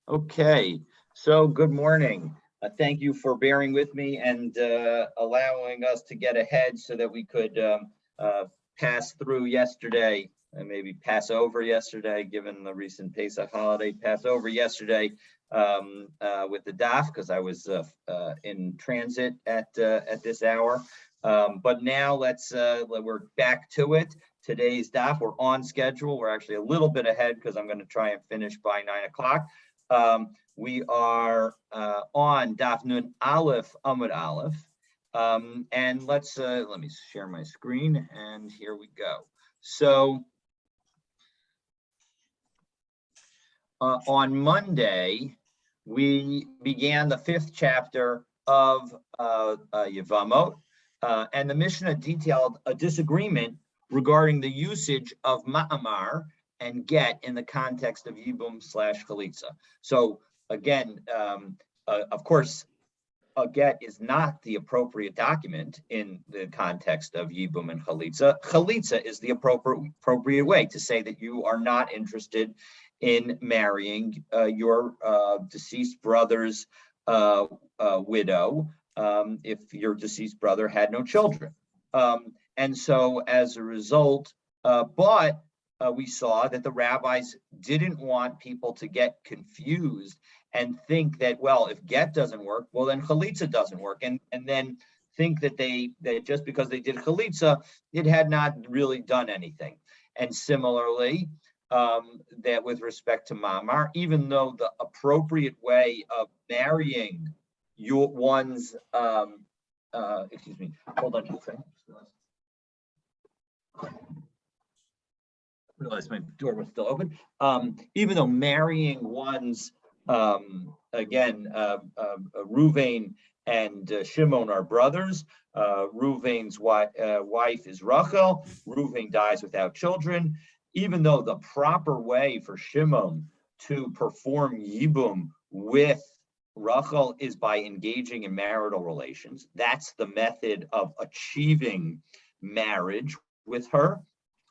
Okay, so good morning. Thank you for bearing with me and allowing us to get ahead so that we could pass through yesterday and maybe pass over yesterday, given the recent Pesach holiday, pass over yesterday with the DAF because I was in transit at this hour. But now we're back to it. Today's DAF, we're on schedule. We're actually a little bit ahead because I'm going to try and finish by 9 o'clock. We are on Daf Nun Aleph Amud Aleph, and let me share my screen, and here we go. So on Monday, we began the 5th chapter of Yevamot, and the Mishnah detailed a disagreement regarding the usage of ma'amar and get in the context of yibum/chalitza. So again, of course, a get is not the appropriate document in the context of yibum and chalitza. Chalitza is the appropriate way to say that you are not interested in marrying your deceased brother's widow if your deceased brother had no children. And so as a result, we saw that the rabbis didn't want people to get confused and think that, well, if get doesn't work, well, then chalitza doesn't work. And then think that that just because they did chalitza, it had not really done anything. And similarly, that with respect to mamar, even though the appropriate way of marrying one's, excuse me, hold on just a second. Realized my door was still open. Even though marrying one's, Ruvain and Shimon are brothers. Ruvain's wife is Rachel. Ruvain dies without children. Even though the proper way for Shimon to perform yibum with Rachel is by engaging in marital relations. That's the method of achieving marriage with her,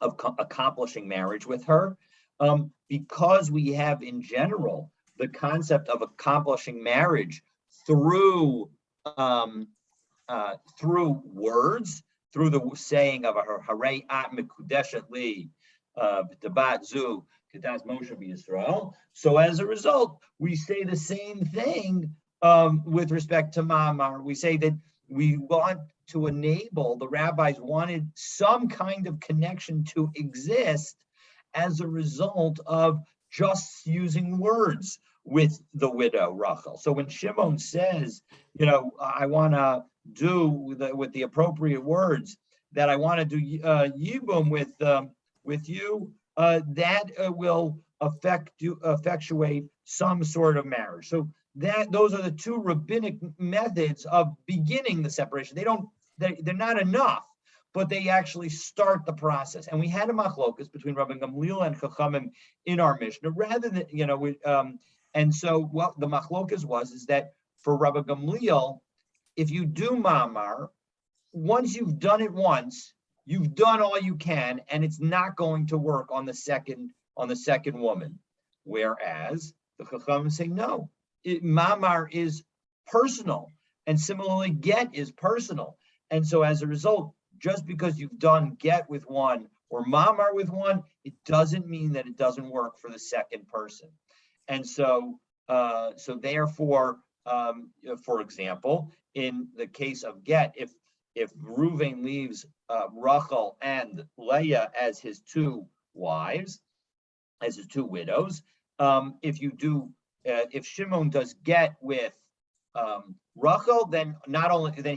of accomplishing marriage with her, because we have in general the concept of accomplishing marriage through words, through the saying of a Harei at Mekudeshet Li B'Tabat Zu Kedas Moshe B'Yisrael. So as a result, we say the same thing with respect to Ma'amar. We say that we want to enable, the rabbis wanted some kind of connection to exist as a result of just using words with the widow Rachel. So when Shimon says, I want to do with the appropriate words that I want to do yibum with you, that will effectuate some sort of marriage. So those are the two rabbinic methods of beginning the separation. They're not enough, but they actually start the process. And we had a machlokas between Rabbi Gamliel and Chachamim in our Mishnah, rather than and so what the machlokas is that for Rabbi Gamliel, if you do mamar, once you've done it once, you've done all you can, and it's not going to work on the second woman. Whereas the Chachamim say no. Mamar is personal, and similarly, get is personal. And so as a result, just because you've done get with one or mamar with one, it doesn't mean that it doesn't work for the second person. And so therefore, for example, in the case of get, if Reuven leaves Rachel and Leah as his two wives, as his two widows, if Shimon does get with Rachel, then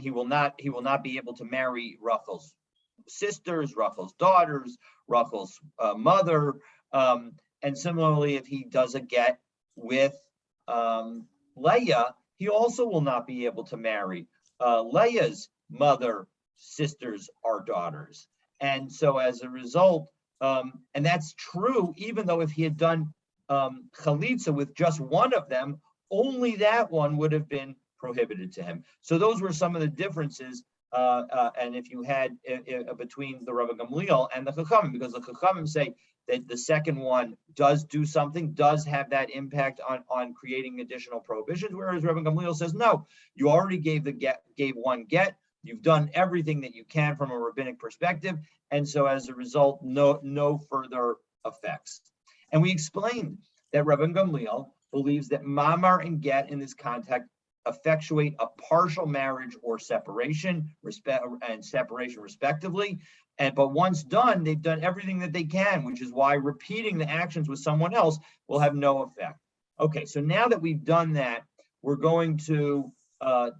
he will not be able to marry Rachel's sisters, Rachel's daughters, Rachel's mother, and similarly, if he does a get with Leah, he also will not be able to marry Leah's mother, sisters, or daughters. And so as a result, and that's true, even though if he had done chalitza with just one of them, only that one would have been prohibited to him. So those were some of the differences and if you had between the Rabbi Gamliel and the Chachamim, because the Chachamim say that the second one does do something, does have that impact on creating additional prohibitions, whereas Rabbi Gamliel says, no, you already gave one get, you've done everything that you can from a rabbinic perspective, and so as a result, no further effects. And we explained that Rabbi Gamliel believes that mamar and get in this context effectuate a partial marriage or separation, respectively. But once done, they've done everything that they can, which is why repeating the actions with someone else will have no effect. Okay, so now that we've done that, we're going to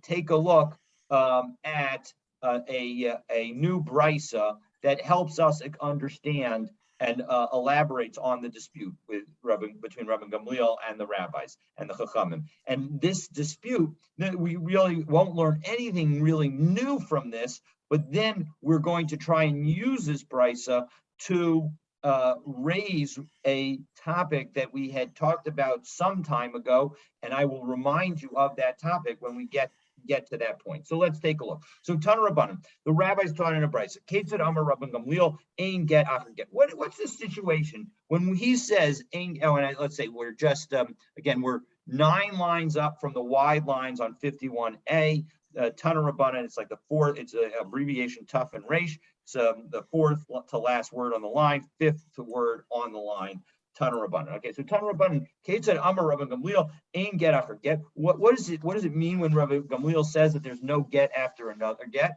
take a look at a new brisa that helps us understand and elaborates on the dispute between Rabbi Gamliel and the rabbis and the Chachamim. And this dispute, we really won't learn anything really new from this, but then we're going to try and use this brisa to raise a topic that we had talked about some time ago, and I will remind you of that topic when we get to that point. So let's take a look. So Tana Rabbanim, the rabbis taught in a brisa, Ketzad Amar Rabban Gamliel, Ein Get Acher Get. What's the situation when he says Ein? Let's say we're just again we're 9 lines up from the wide lines on 51a. Tana Rabbanim, it's like the fourth. It's an abbreviation, Tuf and Reish. It's the fourth to last word on the line, fifth word on the line. Tana Rabbanan. Okay, so Tana Rabbanan, Ketzad Amar Rabban Gamliel, Ein Get Acher Get. What does it mean when Rabbi Gamliel says that there's no get after another get?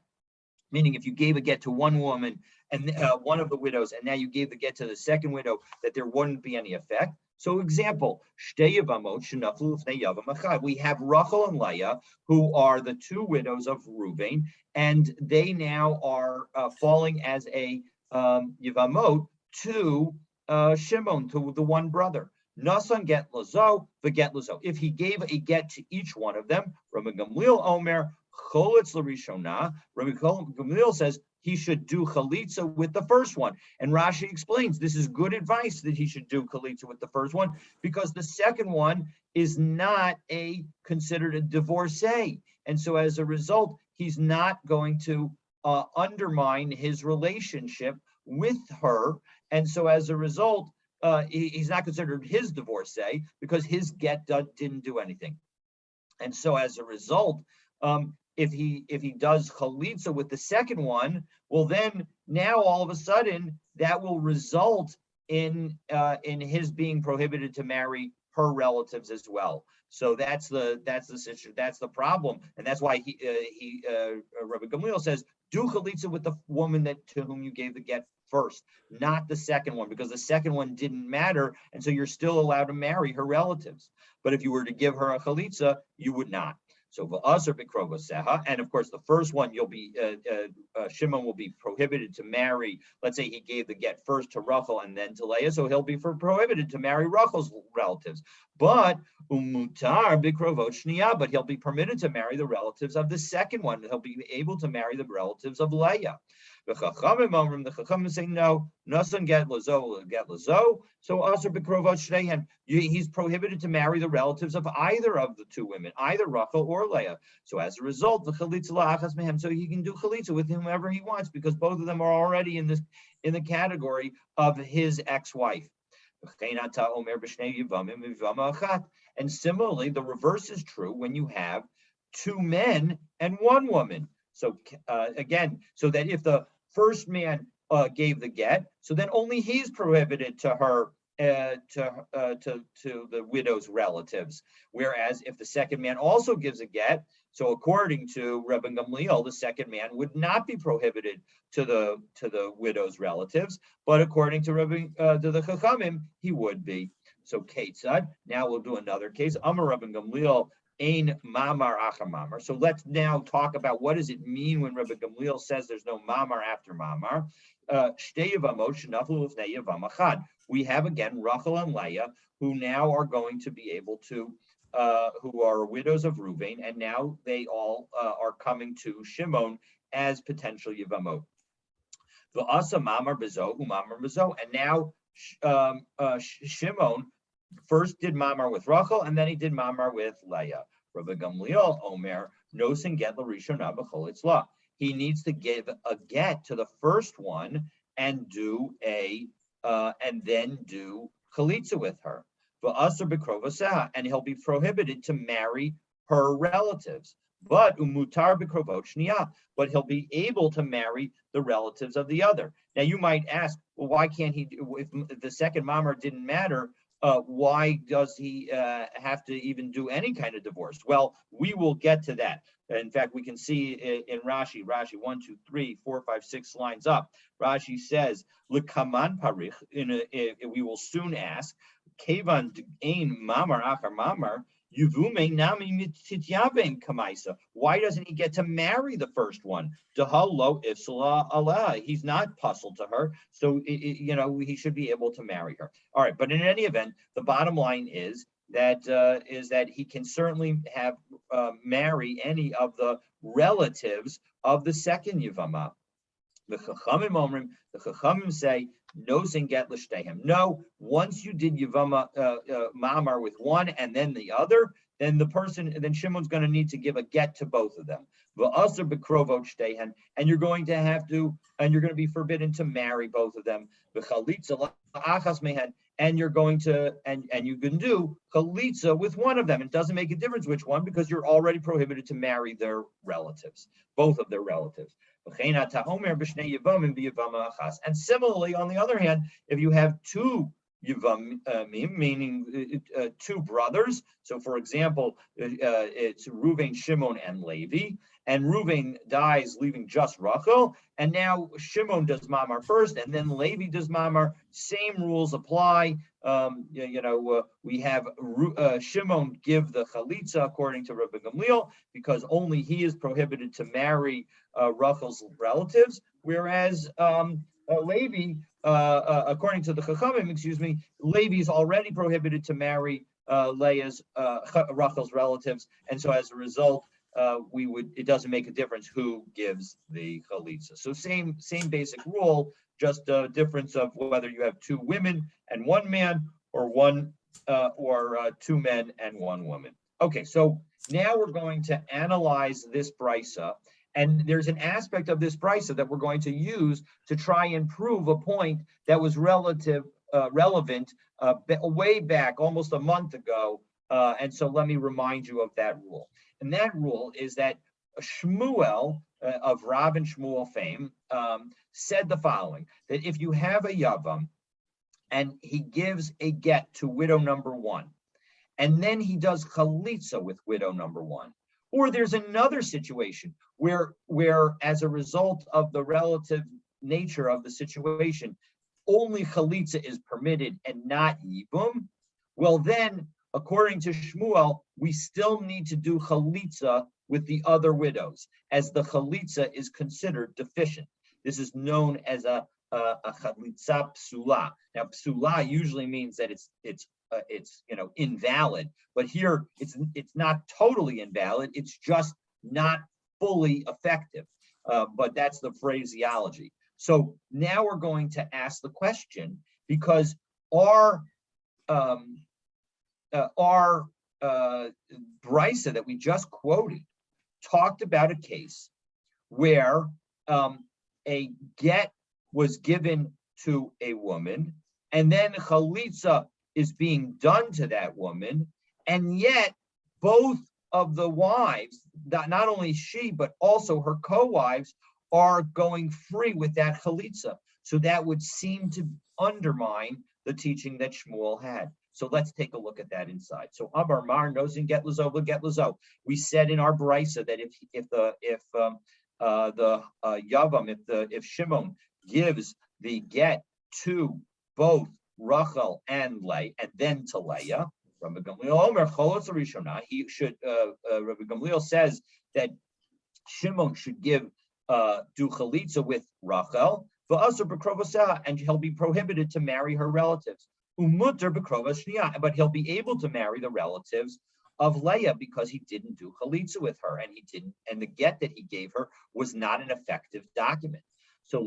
Meaning, if you gave a get to one woman and one of the widows, and now you gave the get to the second widow, that there wouldn't be any effect. So, example, Shtei Yevamot shenaflu lifnei Yavam Echad. We have Rachel and Leah, who are the 2 widows of Reuven, and they now are falling as a Yevamot to Shimon, to the one brother. Nasan get lazo, v'get lazo. If he gave a get to each one of them, Rabbi Gamliel Omer, cholitz l'rishona. Rabbi Gamliel says he should do chalitza with the first one. And Rashi explains this is good advice that he should do chalitza with the first one, because the second one is not considered a divorcee. And so as a result, he's not going to undermine his relationship with her. And so as a result, he's not considered his divorcee because his get didn't do anything. And so as a result, if he does chalitza with the second one, well, then now all of a sudden that will result in his being prohibited to marry her relatives as well. So that's the problem, and that's why Rabbi Gamliel says do chalitza with the woman to whom you gave the get first, not the second one, because the second one didn't matter, and so you're still allowed to marry her relatives. But if you were to give her a chalitza, you would not. So v'asar b'krovoseha, and of course the first one Shimon will be prohibited to marry. Let's say he gave the get first to Rachel and then to Leah, so he'll be prohibited to marry Rachel's relatives. But umutar b'krovot shniya, but he'll be permitted to marry the relatives of the second one. He'll be able to marry the relatives of Leah. The Chachamim say no. Nasan get lazo. So asar b'krovot shneihen. He's prohibited to marry the relatives of either of the 2 women, either Rachel or Leah. So as a result, the chalitza la'achas mehem. So he can do chalitza with whomever he wants, because both of them are already in the category of his ex-wife. And similarly, the reverse is true when you have 2 men and 1 woman. So again, so that if the first man gave the get, so then only he's prohibited to her, to the widow's relatives. Whereas if the second man also gives a get, so according to Rabban Gamliel, the second man would not be prohibited to the widow's relatives, but according to to the Chachamim, he would be. So Ketzad. Now we'll do another case. Amar Rabban Gamliel. Ein mamar acher mamar. So let's now talk about what does it mean when Rabbi Gamliel says there's no mamar after mamar. Shtei Yevamot shenaflu lifnei Yavam Echad. We have again Rachel and Leah, who now are going to be able to, who are widows of Reuven, and now they all are coming to Shimon as potential Yevamot. V'asa mamar bezo umamar bezo, and now Shimon first did mamar with Rachel, and then he did mamar with Leah. Rabbi Gamliel Omer nosin get l'rishona b'chol itzla. he needs to give a get to the first one and then do chalitza with her. And he'll be prohibited to marry her relatives. But but he'll be able to marry the relatives of the other. Now you might ask, well, why can't he? If the second mamar didn't matter, why does he have to even do any kind of divorce? Well, we will get to that. In fact, we can see in Rashi 1, 2, 3, 4, 5, 6 lines up. Rashi says, "L'kaman parich." We will soon ask, "Kevan ein mamar achar mamar." Why doesn't he get to marry the first one? He's not puzzled to her, so he should be able to marry her. All right, but in any event, the bottom line is that he can certainly have marry any of the relatives of the second Yevamot. The Chachamim say, no get l'shteihem. No, once you did Yevamah mamar with one and then the other, then Shimon's going to need to give a get to both of them. V'aser b'krovot shteihen, and you're going to be forbidden to marry both of them. V'chalitza la'achas mehen, and you're going to, and you can do chalitza with one of them. It doesn't make a difference which one, because you're already prohibited to marry their relatives, both of their relatives. And similarly, on the other hand, if you have two Yevamim, meaning two brothers, so for example, it's Reuven, Shimon, and Levi, and Reuven dies, leaving just Rachel, and now Shimon does mamar first, and then Levi does mamar. Same rules apply. We have Shimon give the chalitza according to Rabbi Gamliel, because only he is prohibited to marry Rachel's relatives, whereas Levi, according to the Chachamim, Levi is already prohibited to marry Rachel's relatives, and so as a result, it doesn't make a difference who gives the chalitza. So same basic rule, just a difference of whether you have two women and one man, or two men and one woman. Okay, so now we're going to analyze this brisa, and there's an aspect of this brisa that we're going to use to try and prove a point that was relevant way back, almost a month ago. And so let me remind you of that rule. And that rule is that Shmuel, of Rav and Shmuel fame, said the following, that if you have a Yavam and he gives a get to widow number one, and then he does chalitza with widow number one, or there's another situation where as a result of the relative nature of the situation, only chalitza is permitted and not yibum, well then, according to Shmuel, we still need to do chalitza with the other widows, as the chalitza is considered deficient. This is known as a chalitza psula. Now, psula usually means that it's invalid, but here it's not totally invalid. It's just not fully effective. But that's the phraseology. So now we're going to ask the question, because our brisa that we just quoted talked about a case where a get was given to a woman, and then chalitza is being done to that woman, and yet both of the wives, not only she but also her co-wives, are going free with that chalitza. So that would seem to undermine the teaching that Shmuel had. So let's take a look at that inside. So Amar Mar Nozin get lazo. We said in our brisa that if Shimon gives the get to both Rachel and Leah, and then to Leah, Rabbi Gamliel Rabbi Gamliel says that Shimon should do chalitza with Rachel, and he'll be prohibited to marry her relatives. But he'll be able to marry the relatives of Leah because he didn't do chalitza with her, and the get that he gave her was not an effective document. So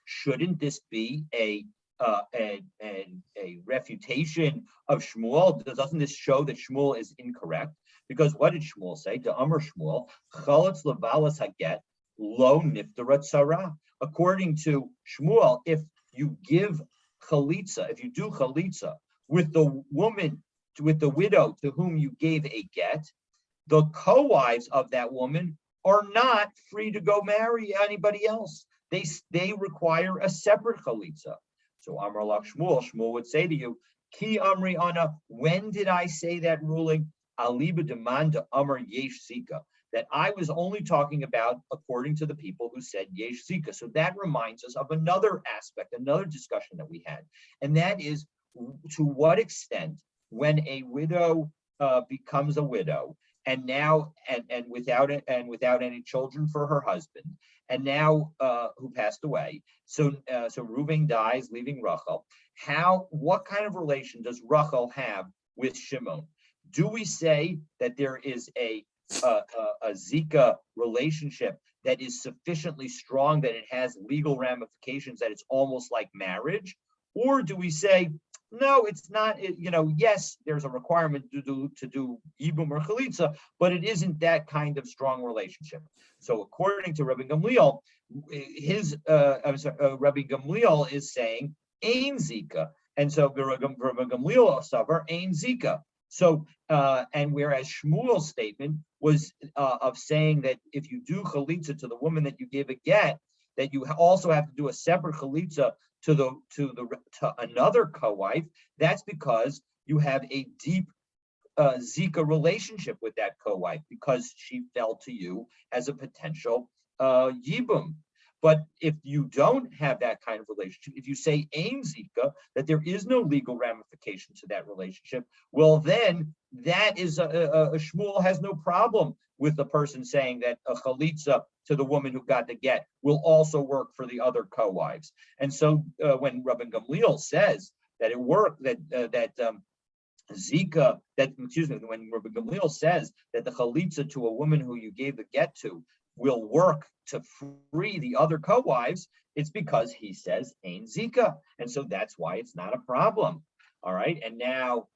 shouldn't this be a refutation of Shmuel? Doesn't this show that Shmuel is incorrect? Because what did Shmuel say? To Amr Shmuel, Chalatz levalas haget lo niftarat sarah. According to Shmuel, if you give chalitza, if you do chalitza with the woman, with the widow to whom you gave a get, the co-wives of that woman are not free to go marry anybody else. They require a separate chalitza. So Amar Lach Shmuel, Shmuel would say to you, Ki Amri Ana, when did I say that ruling? Aliba demand Amar Yesh Zika, that I was only talking about according to the people who said Yesh Zika. So that reminds us of another aspect, another discussion that we had, and that is to what extent when a widow becomes a widow, and now and without any children for her husband, and now who passed away. So Reuven dies, leaving Rachel. What kind of relation does Rachel have with Shimon? Do we say that there is a Zika relationship that is sufficiently strong that it has legal ramifications, that it's almost like marriage? Or do we say, no, it's not, yes, there's a requirement to do Yibum or Chalitza, but it isn't that kind of strong relationship. So according to Rabbi Gamliel, Rabbi Gamliel is saying, Ein Zika. And so Rabbi Gamliel Savar, Ein Zika. So, and whereas Shmuel's statement was of saying that if you do chalitza to the woman that you gave a get, that you also have to do a separate chalitza to another co-wife, that's because you have a deep Zika relationship with that co-wife, because she fell to you as a potential yibum. But if you don't have that kind of relationship, if you say Ein Zika, that there is no legal ramification to that relationship, well, then that is a Shmuel has no problem with the person saying that a chalitza to the woman who got the get will also work for the other co-wives. And so when Rabbi Gamliel says that it worked, when Rabbi Gamliel says that the chalitza to a woman who you gave the get to will work to free the other co-wives, it's because he says Ein Zika. And so that's why it's not a problem. All right. And now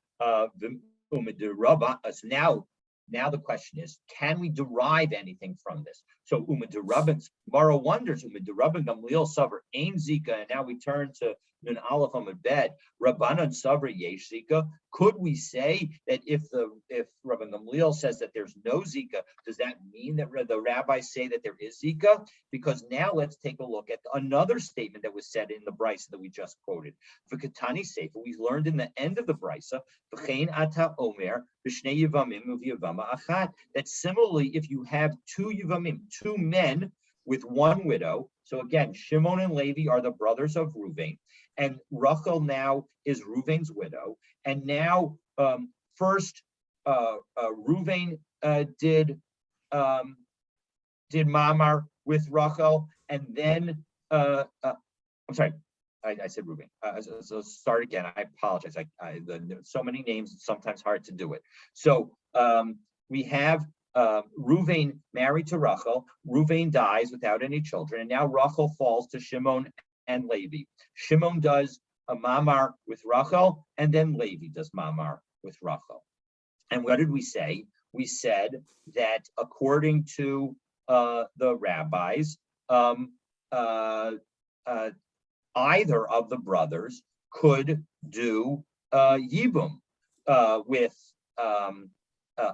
now the question is, can we derive anything from this? So Umadirabban, Mara wonders, Umadirabban Gamliel Savar Ein Zika, and now we turn to Nun Aleph Amud Bet, Rabbanan Savar Yesh Zika. Could we say that if Rabban Gamliel says that there's no Zika, does that mean that the rabbis say that there is Zika? Because now let's take a look at another statement that was said in the brisa that we just quoted. For Katani Sefer, we learned in the end of the brisa, V'chein ata omer b'shnei yevamim u'v'yevama achat, that similarly, if you have two yevamim, two men with one widow, so again, Shimon and Levi are the brothers of Reuven, and Rachel now is Reuven's widow, and now first Reuven did Mamar with Rachel, and then I'm sorry, I said Reuven. So start again. I apologize. So many names, it's sometimes hard to do it. So we have Reuven married to Rachel. Reuven dies without any children, and now Rachel falls to Shimon and Levi. Shimon does a mamar with Rachel, and then Levi does mamar with Rachel. And what did we say? We said that according to the rabbis, either of the brothers could do yibum with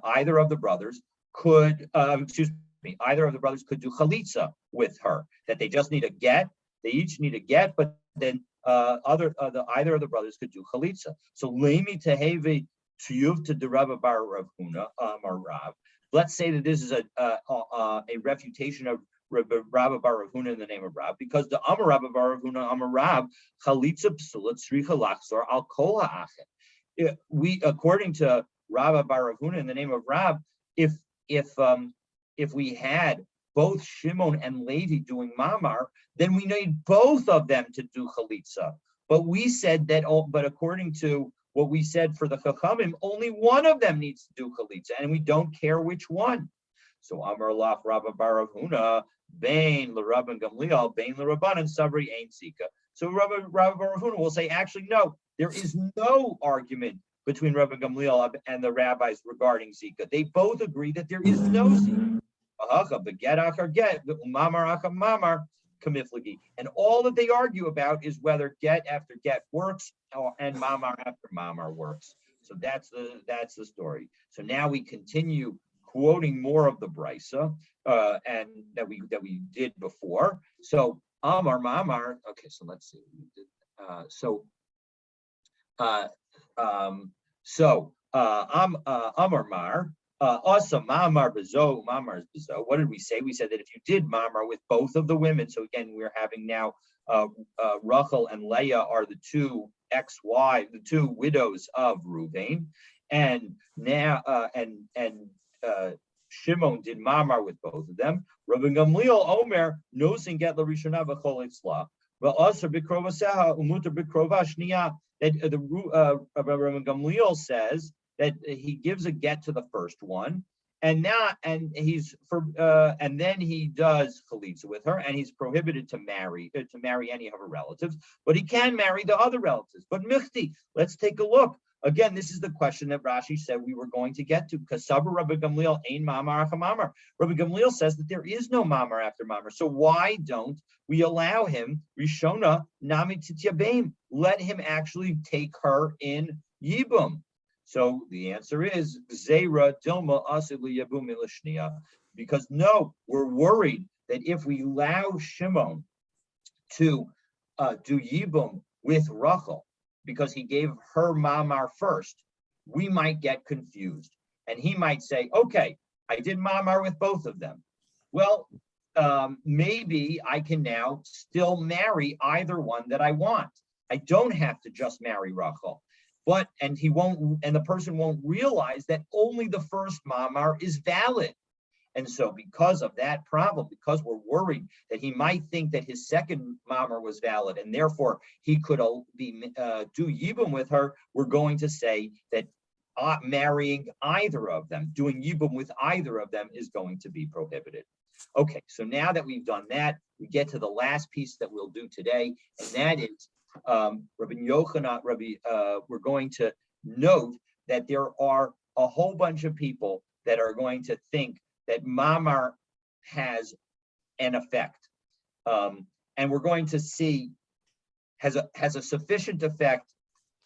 either of the brothers could either of the brothers could do chalitza with her. That they just need a get. They each need a get, but then either of the brothers could do chalitza. So lemi tehevi tiyuv to the Rabbi Bar Rav Huna Rav. Let's say that this is a refutation of Rabbi Bar Rav Huna in the name of Rav, because the Amar Rabbi Bar Rav Huna Amar Rav chalitza psulat tzricha lachzor al kol ha'achet. We, according to Rabbi Bar Rav Huna in the name of Rav, if we had both Shimon and Levi doing mamar, then we need both of them to do chalitza. But we said that, but according to what we said for the Chachamim, only one of them needs to do chalitza, and we don't care which one. So Amar Lach Rabbi Bar Rav Huna, Bain l'Rabban Gamliel, Bain l'Rabbanan Sabri Ein Zika. So Rabbi Bar Rav Huna will say, actually, no, there is no argument between Rabbi Gamliel and the rabbis regarding Zika. They both agree that there is no Zika. And all that they argue about is whether get after get works and mamar after mamar works. So that's the story. So now we continue quoting more of the brisa and that we did before. So amar mamar. Okay, so let's see. Amar mar. Also, mamar bezo, mamar's bezo. What did we say? We said that if you did mamar with both of the women, so again, we're having now Rachel and Leah are the two the two widows of Reuven, and now Shimon did mamar with both of them. Rabbi Gamliel Omer nosin get larishona v'chol itzla, but also bikrovaseha umuter bikrova shniya. That Rabbi Gamliel says that he gives a get to the first one, and then he does chalitza with her, and he's prohibited to marry any of her relatives, but he can marry the other relatives. But michti, let's take a look. Again, this is the question that Rashi said we were going to get to. Kasaber Rabbi Gamliel ein mamar achamamar. Rabbi Gamliel says that there is no mamar after mamar. So why don't we allow him Rishona nami tityabeim? Let him actually take her in yibum. So the answer is Zera Dilma Asili Yabum Milishnia, because no, we're worried that if we allow Shimon to do Yibum with Rachel, because he gave her mamar first, we might get confused. And he might say, okay, I did mamar with both of them. Well, maybe I can now still marry either one that I want. I don't have to just marry Rachel. And the person won't realize that only the first mamar is valid. And so because of that problem, because we're worried that he might think that his second mamar was valid, and therefore he could do yibum with her, we're going to say that marrying either of them, doing yibum with either of them is going to be prohibited. Okay, so now that we've done that, we get to the last piece that we'll do today, and that is Rabbi Yochanan, we're going to note that there are a whole bunch of people that are going to think that mamar has an effect, and we're going to see has a sufficient effect,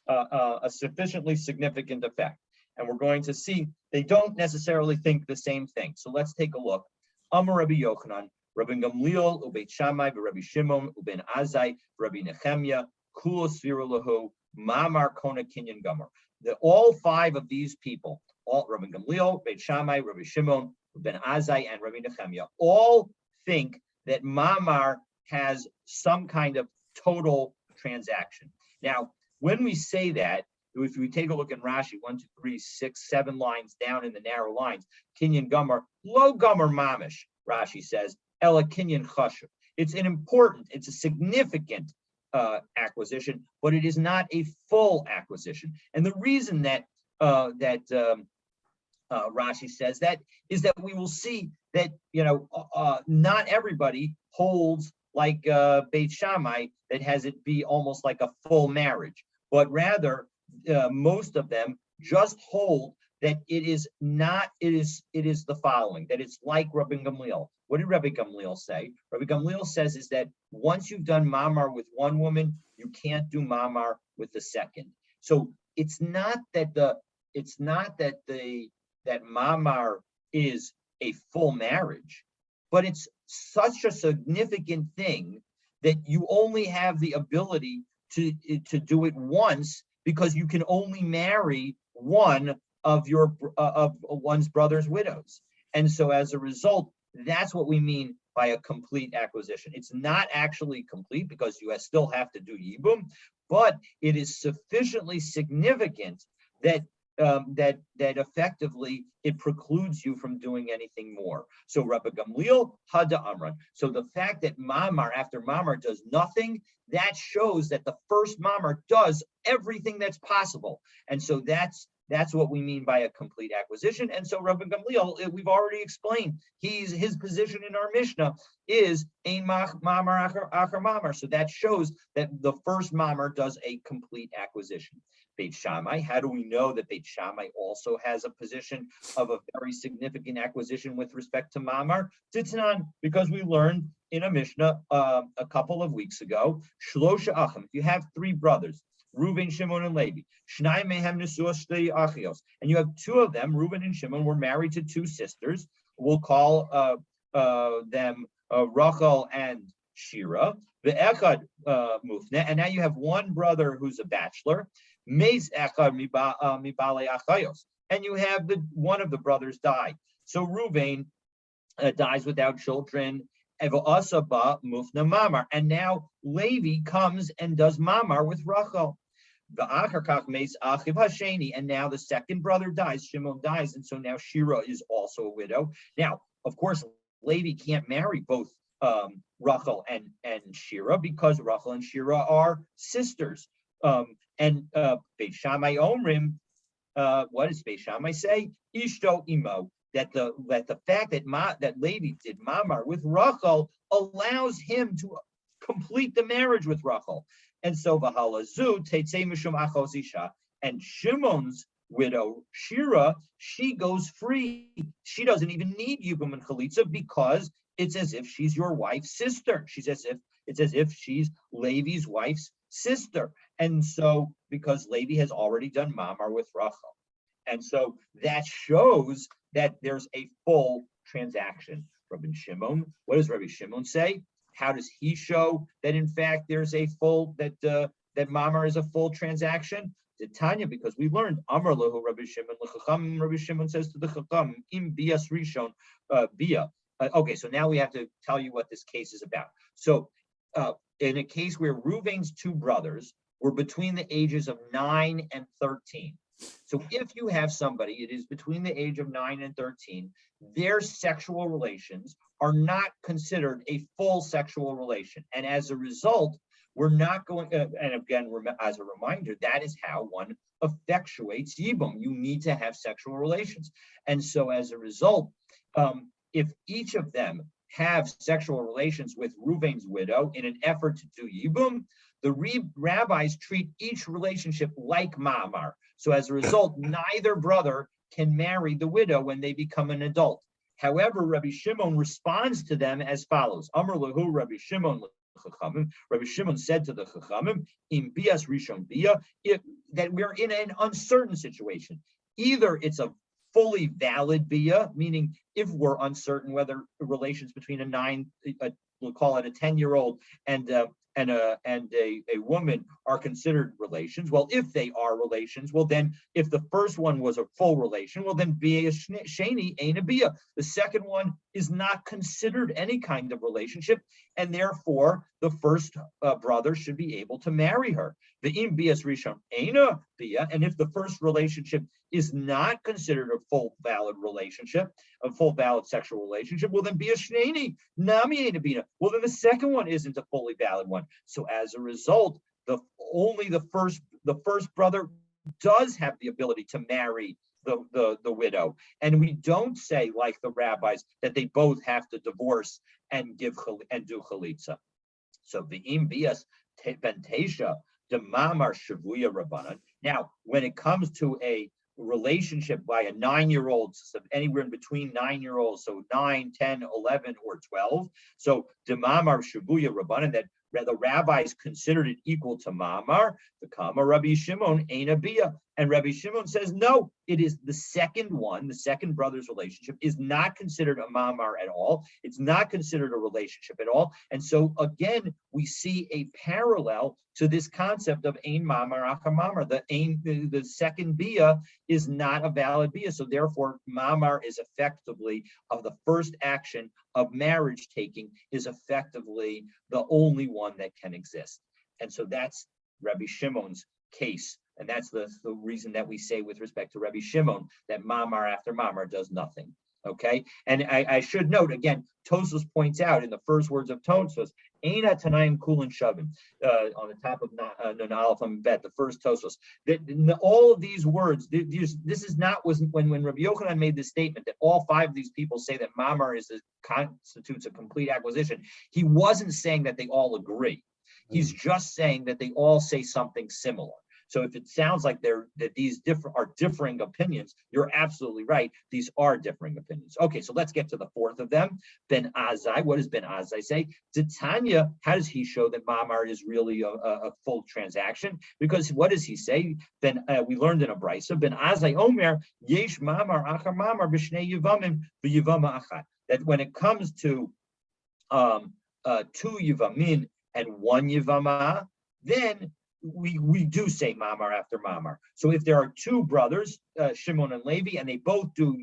a sufficiently significant effect, and we're going to see they don't necessarily think the same thing. So let's take a look. Amar Rabbi Yochanan, Rabbi Gamliel, Ubeit Shammai, Rabbi Shimon, Uben Azai, Rabbi Nehemiah, Kula Svirulahu, Mamar Kona Kinyan Gomer. All five of these people, all Rabbi Gamliel, Beit Shammai, Rabbi Shimon, Ben Azai, and Rabbi Nehemiah, all think that mamar has some kind of total transaction. Now, when we say that, if we take a look in Rashi, 1, 2, 3, 6, 7 lines down in the narrow lines, Kinyan Gomer, Lo Gomer Mamish, Rashi says, Ela Kinyan Chashuv. It's a significant acquisition, but it is not a full acquisition. And the reason that Rashi says that is that we will see that not everybody holds like Beit Shammai that has it be almost like a full marriage, but rather most of them just hold that it is the following, that it's like Rabbi Gamliel. What did Rabbi Gamliel say? Rabbi Gamliel says is that once you've done mamar with one woman, you can't do mamar with the second. So it's not that mamar is a full marriage, but it's such a significant thing that you only have the ability to do it once, because you can only marry one of one's brother's widows. And so as a result, that's what we mean by a complete acquisition. It's not actually complete because you still have to do yibum, but it is sufficiently significant that effectively it precludes you from doing anything more. So Rabbi Gamliel Hada Amran. So the fact that mamar after mamar does nothing, that shows that the first mamar does everything that's possible. And so that's That's what we mean by a complete acquisition. And so Rabbi Gamliel, we've already explained, his position in our Mishnah is ein mamar achar mamar. So that shows that the first mamar does a complete acquisition. Beit Shammai, how do we know that Beit Shammai also has a position of a very significant acquisition with respect to mamar? Titzanan, because we learned in a Mishnah a couple of weeks ago, Shlosha Achim, if you have three brothers, Reuven, Shimon, and Levi. Shnai mehem nesuos shtei achios. And you have two of them, Reuven and Shimon, were married to two sisters. We'll call them Rachel and Shira. The echad mufne. And now you have one brother who's a bachelor. Meis echad mibale achayos. And you have one of the brothers died. So Reuven dies without children. Asaba mufna mamar. And now Levi comes and does mamar with Rachel. And now the second brother dies, Shimon dies, and so now Shira is also a widow. Now, of course, Levi can't marry both Rachel and Shira because Rachel and Shira are sisters. And Beit Shammai Omrim, what does Beit Shammai say? Ishto imo. That the fact that Levi did mamar with Rachel allows him to complete the marriage with Rachel. And so v'halazu teitzei mishum achos isha, and Shimon's widow Shira, she goes free. She doesn't even need yibum and chalitza because it's as if she's your wife's sister. It's as if she's Levi's wife's sister. And so because Levi has already done mamar with Rachel, and so that shows that there's a full transaction. Rabbi Shimon, what does Rabbi Shimon say? How does he show that in fact there's a full that mamar is a full transaction? Tanya, because we learned Amar lahu Rabbi Shimon l'chacham. Rabbi Shimon says to the chacham, im bias rishon bia. Okay, so now we have to tell you what this case is about. So in a case where Reuven's two brothers were between the ages of 9 and 13. So if you have somebody, it is between the age of 9 and 13, their sexual relations are not considered a full sexual relation. And as a result, we're not going, and again, as a reminder, that is how one effectuates yibum. You need to have sexual relations. And so as a result, if each of them have sexual relations with Reuven's widow in an effort to do yibum, the rabbis treat each relationship like ma'amar. So as a result, neither brother can marry the widow when they become an adult. However, Rabbi Shimon responds to them as follows. Amar lahu Rabbi Shimon l'chachamim. Rabbi Shimon said to the chachamim, "Im bias rishon bia," that we're in an uncertain situation. Either it's a fully valid bia, meaning if we're uncertain whether relations between we'll call it a 10-year-old and a woman are considered relations. Well, if they are relations, well then, if the first one was a full relation, well then bia sheni ain't a bia. The second one is not considered any kind of relationship, and therefore the first brother should be able to marry her. The im bias rishon ain't a bia, and if the first relationship is not considered a full valid relationship, a full valid sexual relationship, well then bia shneni nami ain't a bia. Well then the second one isn't a fully valid one. So as a result, the first brother does have the ability to marry the widow, and we don't say like the rabbis that they both have to divorce and do chalitza. So the im bias ben tesha the mamar shavuya rabbanan. Now, when it comes to a relationship by a 9-year-old, so anywhere in between 9-year-olds, so 9, 10, 11, or 12. So the mamar shavuya rabbanan, that the rabbis considered it equal to mamar. The kama Rabbi Shimon ain't a bia, and Rabbi Shimon says no. It is the second one, the second brother's relationship is not considered a mamar at all. It's not considered a relationship at all, and so again we see a parallel to this concept of ein mamar achar mamar. The second bia is not a valid bia, so therefore mamar is effectively of the first action of marriage taking is effectively the only one that can exist. And so that's Rabbi Shimon's case. And that's the reason that we say with respect to Rabbi Shimon that mamar after mamar does nothing. Okay, and I should note again, Tosfos points out in the first words of Tosfos, Eina Tanaim Kulin Shavim, on the top of Nun Aleph Bet, the first Tosfos, that all of these words, this is not was when Rabbi Yochanan made this statement that all five of these people say that Mamar constitutes a complete acquisition. He wasn't saying that they all agree. He's just saying that they all say something similar. So if it sounds like these are differing opinions, you're absolutely right. These are differing opinions. Okay, so let's get to the fourth of them. Ben Azai. What does Ben Azai say? Titania, how does he show that Mamar is really a full transaction? Because what does he say? Then we learned in a brisa. Ben Azai Omer Yesh Mamar Achar Mamar B'Shnei Yevamim V'Yevama Achat. That when it comes to 2 Yevamin and 1 Yevama, then we do say Mamar after Mamar. So if there are two brothers, Shimon and Levi, and they both do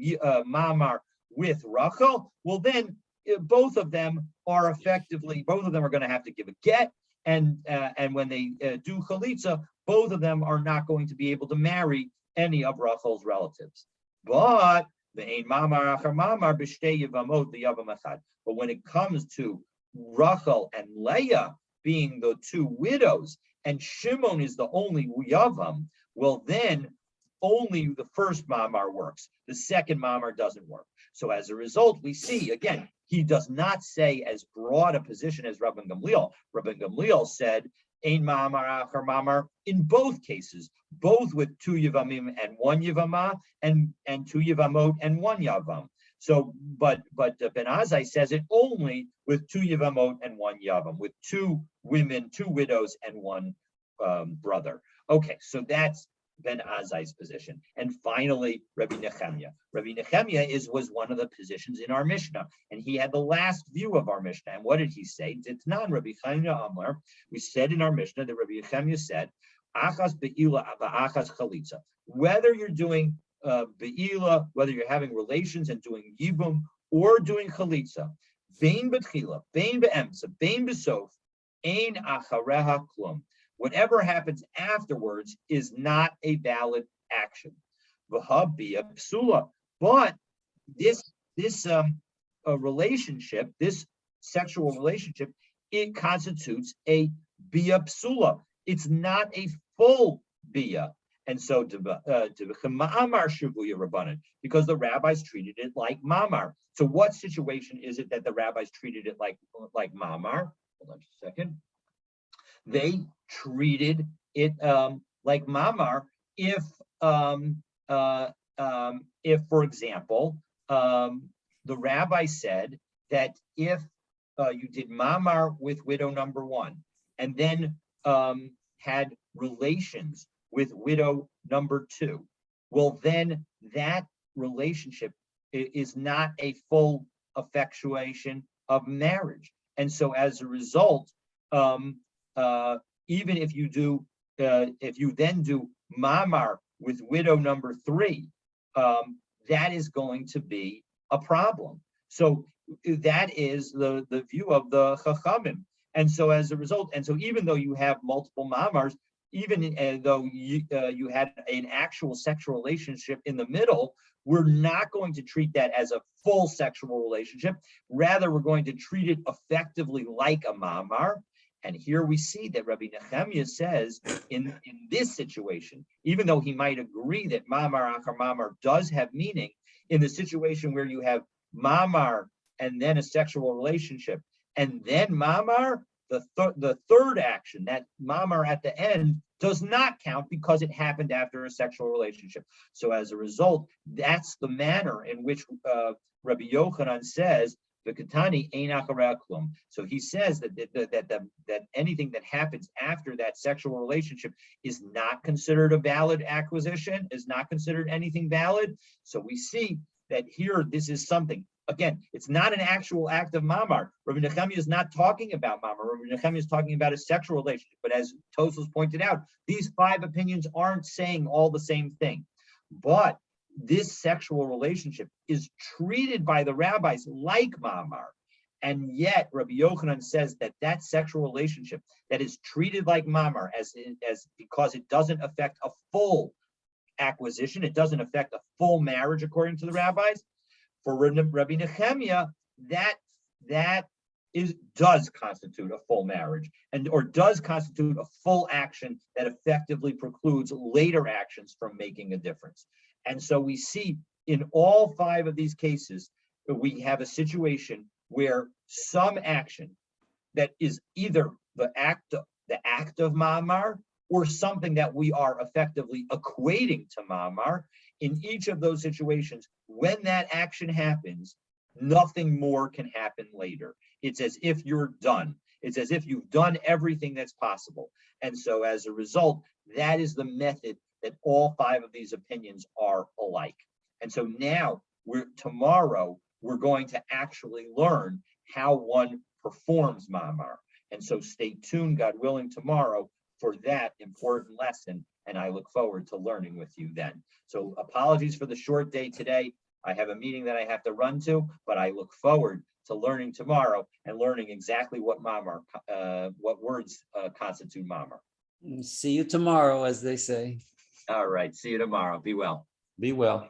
Mamar with Rachel, well then both of them are going to have to give a get, and when they do Chalitza, both of them are not going to be able to marry any of Rachel's relatives. But the Mamar Achar Mamar B'Shtei Yevamot V'Yavam Echad. But when it comes to Rachel and Leah being the two widows, and Shimon is the only Yavam, well then only the first Mamar works. The second Mamar doesn't work. So as a result, we see, again, he does not say as broad a position as Rabban Gamliel. Rabban Gamliel said, Ein Mamar Achar Mamar, in both cases, both with 2 Yevamim and 1 Yevama, and 2 Yevamot and 1 Yavam. So, but Ben Azai says it only with 2 Yevamot and 1 Yavam, with 2 women, 2 widows, and 1 brother. Okay, so that's Ben Azai's position. And finally, Rabbi Nechemia. Rabbi Nechemia was one of the positions in our Mishnah, and he had the last view of our Mishnah. And what did he say? Ditnan Rabbi Chaya Amar. We said in our Mishnah that Rabbi Nechemia said, Achas be'ila va'achas chalitza. Whether you're doing be'ila, whether you're having relations and doing yibum or doing chalitza, bein betchila, bein be'emtza, bein besof, ein achareha klum. Whatever happens afterwards is not a valid action. V'habia psula. But this relationship, this sexual relationship, it constitutes a bia psula. It's not a full bia. And so, because the rabbis treated it like mamar. So, what situation is it that the rabbis treated it like mamar? Hold on just a second. They treated it like mamar if, for example, the rabbi said that if you did mamar with widow number 1 and then had relations with widow number 2, well, then that relationship is not a full effectuation of marriage. And so as a result, even if you then do mamar with widow number 3, that is going to be a problem. So that is the view of the Chachamim. And so as a result, and so even though you have multiple mamars, even though you had an actual sexual relationship in the middle, we're not going to treat that as a full sexual relationship. Rather, we're going to treat it effectively like a mamar. And here we see that Rabbi Nechemia says in this situation, even though he might agree that mamar achar mamar does have meaning, in the situation where you have mamar and then a sexual relationship, and then mamar, the third action, that mamar at the end, does not count because it happened after a sexual relationship. So as a result, that's the manner in which Rabbi Yochanan says the katani ein acharei klum. So he says that anything that happens after that sexual relationship is not considered a valid acquisition, is not considered anything valid. So we see that here this is something. Again, it's not an actual act of mamar. Rabbi Nechemia is not talking about mamar. Rabbi Nechemia is talking about a sexual relationship. But as Tosfos pointed out, these 5 opinions aren't saying all the same thing. But this sexual relationship is treated by the rabbis like mamar. And yet Rabbi Yochanan says that sexual relationship that is treated like mamar as because it doesn't affect a full acquisition, it doesn't affect a full marriage according to the rabbis, For Rabbi Nehemiah, that does constitute a full marriage, or does constitute a full action that effectively precludes later actions from making a difference. And so we see in all 5 of these cases that we have a situation where some action that is either the act of ma'amar, or something that we are effectively equating to ma'amar. In each of those situations, when that action happens, nothing more can happen later. It's as if you're done. It's as if you've done everything that's possible. And so as a result, that is the method that all 5 of these opinions are alike. And so now tomorrow we're going to actually learn how one performs ma'amar. And so stay tuned, God willing, tomorrow for that important lesson. And I look forward to learning with you then. So apologies for the short day today. I have a meeting that I have to run to, but I look forward to learning tomorrow and learning exactly what ma'amar, what words constitute ma'amar. See you tomorrow, as they say. All right. See you tomorrow. Be well. Be well.